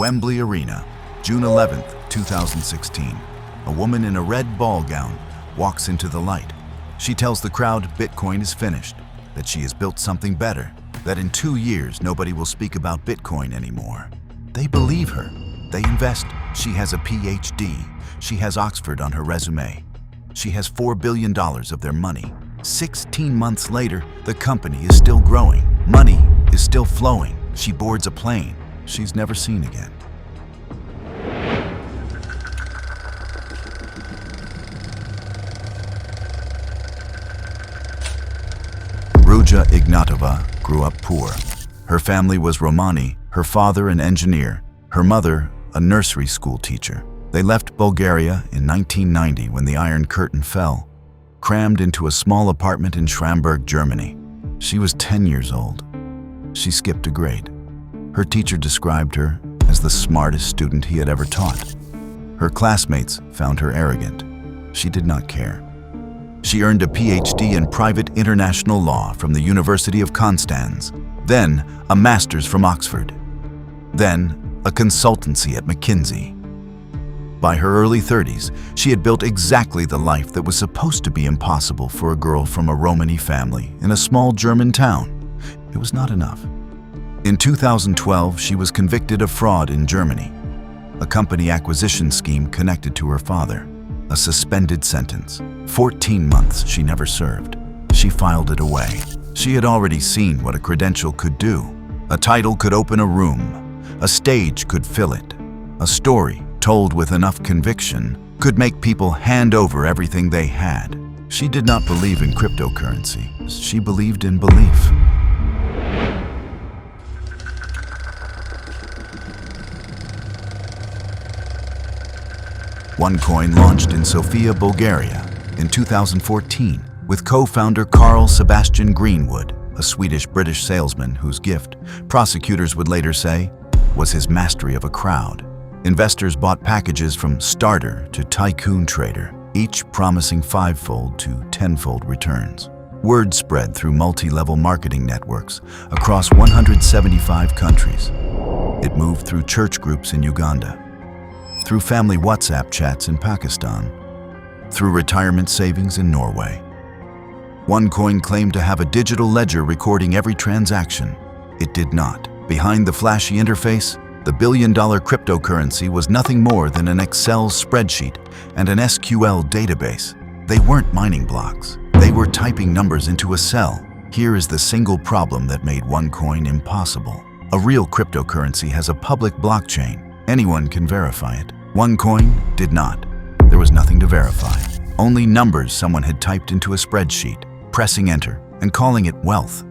Wembley Arena, June 11, 2016. A woman in a red ball gown walks into the light. She tells the crowd Bitcoin is finished, that she has built something better, that in 2 years nobody will speak about Bitcoin anymore. They believe her. They invest. She has a PhD. She has Oxford on her resume. She has $4 billion of their money. 16 months later, the company is still growing. Money is still flowing. She boards a plane she's never seen again. Ruja Ignatova grew up poor. Her family was Romani, her father an engineer, her mother a nursery school teacher. They left Bulgaria in 1990 when the Iron Curtain fell, crammed into a small apartment in Schramberg, Germany. She was 10 years old. She skipped a grade. Her teacher described her as the smartest student he had ever taught. Her classmates found her arrogant. She did not care. She earned a PhD in private international law from the University of Constance, then a master's from Oxford, then a consultancy at McKinsey. By her early 30s, she had built exactly the life that was supposed to be impossible for a girl from a Romani family in a small German town. It was not enough. In 2012, she was convicted of fraud in Germany, a company acquisition scheme connected to her father. A suspended sentence. 14 months she never served. She filed it away. She had already seen what a credential could do. A title could open a room. A stage could fill it. A story told with enough conviction could make people hand over everything they had. She did not believe in cryptocurrency. She believed in belief. OneCoin launched in Sofia, Bulgaria in 2014 with co-founder Carl Sebastian Greenwood, a Swedish-British salesman whose gift, prosecutors would later say, was his mastery of a crowd. Investors bought packages from starter to tycoon trader, each promising 5-fold to 10-fold returns. Word spread through multi-level marketing networks across 175 countries. It moved through church groups in Uganda, through family WhatsApp chats in Pakistan, through retirement savings in Norway. OneCoin claimed to have a digital ledger recording every transaction. It did not. Behind the flashy interface, the billion-dollar cryptocurrency was nothing more than an Excel spreadsheet and an SQL database. They weren't mining blocks. They were typing numbers into a cell. Here is the single problem that made OneCoin impossible. A real cryptocurrency has a public blockchain. Anyone can verify it. OneCoin did not. There was nothing to verify. Only numbers someone had typed into a spreadsheet, pressing enter and calling it wealth.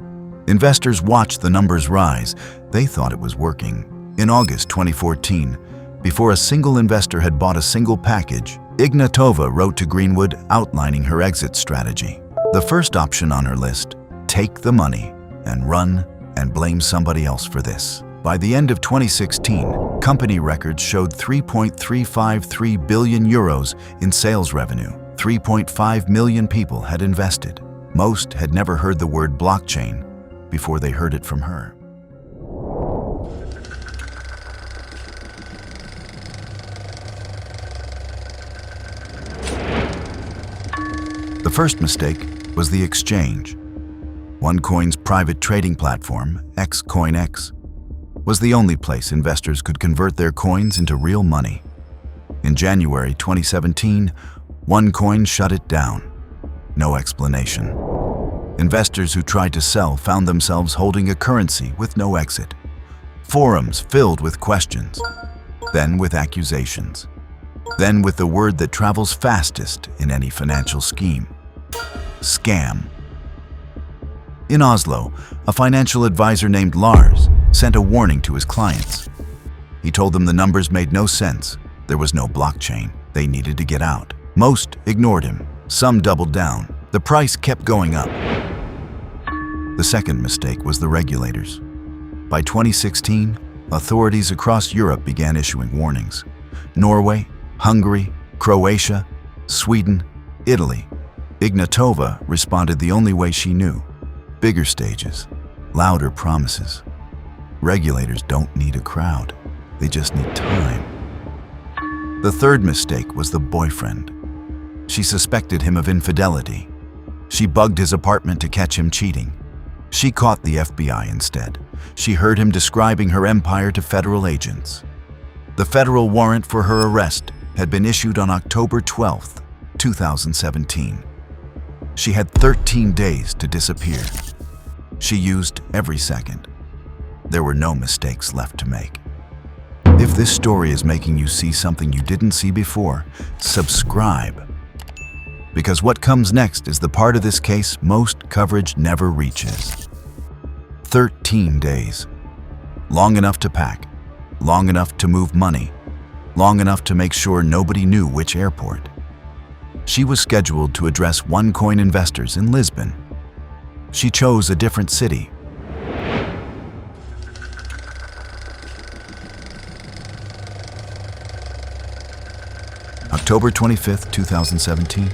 Investors watched the numbers rise. They thought it was working. In August 2014, before a single investor had bought a single package, Ignatova wrote to Greenwood outlining her exit strategy. The first option on her list, take the money and run and blame somebody else for this. By the end of 2016, company records showed 3.353 billion euros in sales revenue. 3.5 million people had invested. Most had never heard the word blockchain before they heard it from her. The first mistake was the exchange. OneCoin's private trading platform, XCoinX, was the only place investors could convert their coins into real money. In January 2017, OneCoin shut it down. No explanation. Investors who tried to sell found themselves holding a currency with no exit. Forums filled with questions, then with accusations, then with the word that travels fastest in any financial scheme: scam. In Oslo, a financial advisor named Lars sent a warning to his clients. He told them the numbers made no sense. There was no blockchain. They needed to get out. Most ignored him. Some doubled down. The price kept going up. The second mistake was the regulators. By 2016, authorities across Europe began issuing warnings. Norway, Hungary, Croatia, Sweden, Italy. Ignatova responded the only way she knew: bigger stages, louder promises. Regulators don't need a crowd. They just need time. The third mistake was the boyfriend. She suspected him of infidelity. She bugged his apartment to catch him cheating. She caught the FBI instead. She heard him describing her empire to federal agents. The federal warrant for her arrest had been issued on October 12, 2017. She had 13 days to disappear. She used every second. There were no mistakes left to make. If this story is making you see something you didn't see before, subscribe. Because what comes next is the part of this case most coverage never reaches. 13 days. Long enough to pack, long enough to move money, long enough to make sure nobody knew which airport. She was scheduled to address OneCoin investors in Lisbon. She chose a different city. October 25, 2017.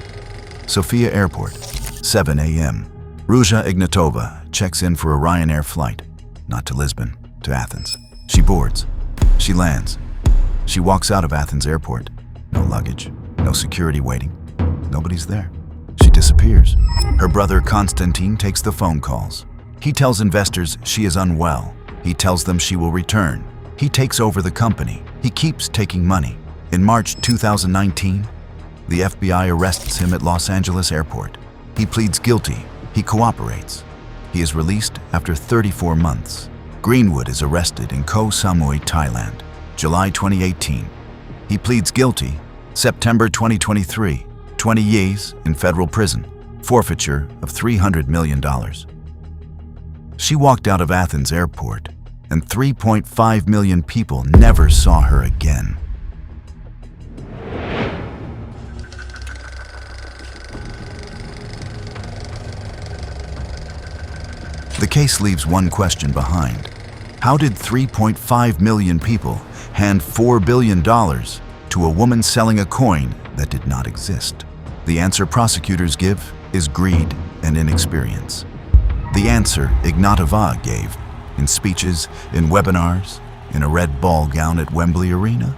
Sofia Airport, 7 a.m. Ruja Ignatova checks in for a Ryanair flight, not to Lisbon, to Athens. She boards. She lands. She walks out of Athens airport. No luggage, no security waiting. Nobody's there. She disappears. Her brother Konstantin takes the phone calls. He tells investors she is unwell. He tells them she will return. He takes over the company. He keeps taking money. In March 2019, the FBI arrests him at Los Angeles airport. He pleads guilty. He cooperates. He is released after 34 months. Greenwood is arrested in Koh Samui, Thailand, July 2018. He pleads guilty. September 2023, 20 years in federal prison, forfeiture of $300 million. She walked out of Athens airport, and 3.5 million people never saw her again. The case leaves one question behind. How did 3.5 million people hand $4 billion to a woman selling a coin that did not exist? The answer prosecutors give is greed and inexperience. The answer Ignatova gave, in speeches, in webinars, in a red ball gown at Wembley Arena,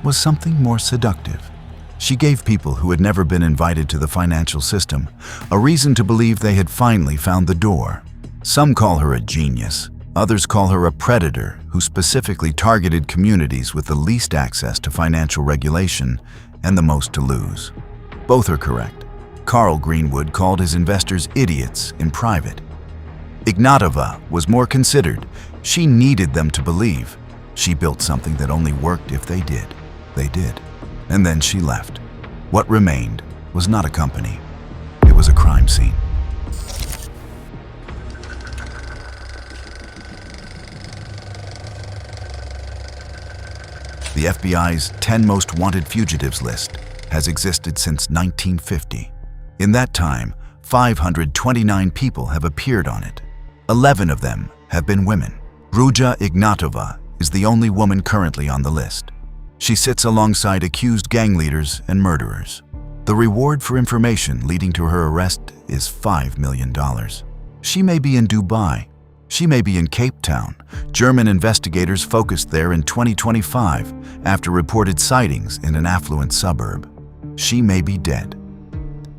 was something more seductive. She gave people who had never been invited to the financial system a reason to believe they had finally found the door. Some call her a genius. Others call her a predator who specifically targeted communities with the least access to financial regulation and the most to lose. Both are correct. Carl Greenwood called his investors idiots in private. Ignatova was more considered. She needed them to believe. She built something that only worked if they did. They did. And then she left. What remained was not a company. It was a crime scene. The FBI's 10 most wanted fugitives list has existed since 1950. In that time, 529 people have appeared on it. 11 of them have been women. Ruja Ignatova is the only woman currently on the list. She sits alongside accused gang leaders and murderers. The reward for information leading to her arrest is $5 million. She may be in Dubai. She may be in Cape Town. German investigators focused there in 2025 after reported sightings in an affluent suburb. She may be dead.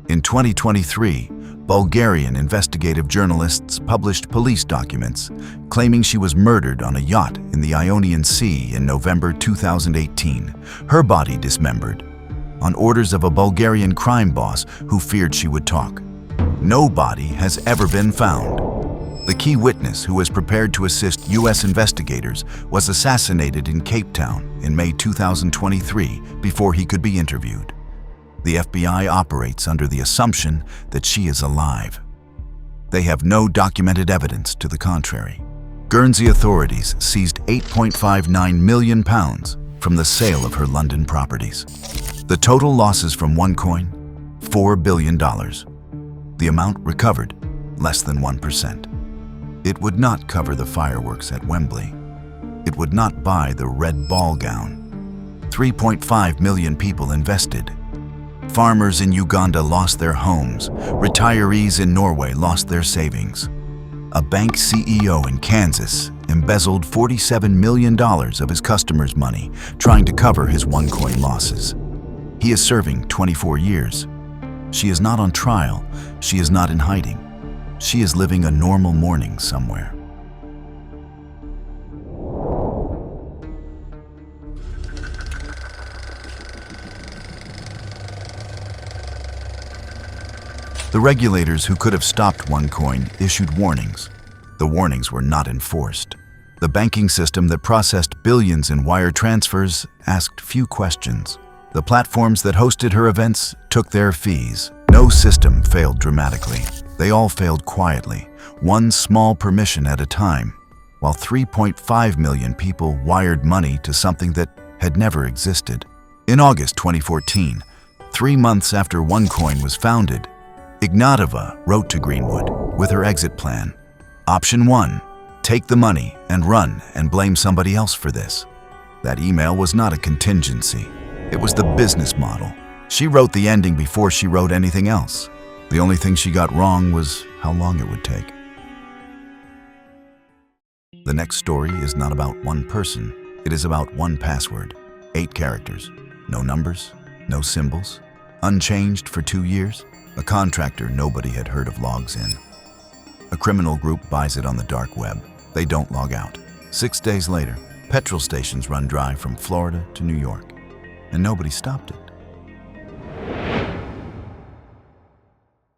In 2023, Bulgarian investigative journalists published police documents claiming she was murdered on a yacht in the Ionian Sea in November 2018, her body dismembered, on orders of a Bulgarian crime boss who feared she would talk. No body has ever been found. The key witness who was prepared to assist U.S. investigators was assassinated in Cape Town in May 2023 before he could be interviewed. The FBI operates under the assumption that she is alive. They have no documented evidence to the contrary. Guernsey authorities seized £8.59 million from the sale of her London properties. The total losses from OneCoin, $4 billion. The amount recovered, less than 1%. It would not cover the fireworks at Wembley. It would not buy the red ball gown. 3.5 million people invested. Farmers in Uganda lost their homes. Retirees in Norway lost their savings. A bank CEO in Kansas embezzled $47 million of his customers' money, trying to cover his OneCoin losses. He is serving 24 years. She is not on trial. She is not in hiding. She is living a normal morning somewhere. The regulators who could have stopped OneCoin issued warnings. The warnings were not enforced. The banking system that processed billions in wire transfers asked few questions. The platforms that hosted her events took their fees. No system failed dramatically. They all failed quietly, one small permission at a time, while 3.5 million people wired money to something that had never existed. In August 2014, 3 months after OneCoin was founded, Ignatova wrote to Greenwood with her exit plan. Option 1, take the money and run and blame somebody else for this. That email was not a contingency. It was the business model. She wrote the ending before she wrote anything else. The only thing she got wrong was how long it would take. The next story is not about one person. It is about one password, 8 characters, no numbers, no symbols, unchanged for 2 years. A contractor nobody had heard of logs in. A criminal group buys it on the dark web. They don't log out. 6 days later, petrol stations run dry from Florida to New York, and nobody stopped it.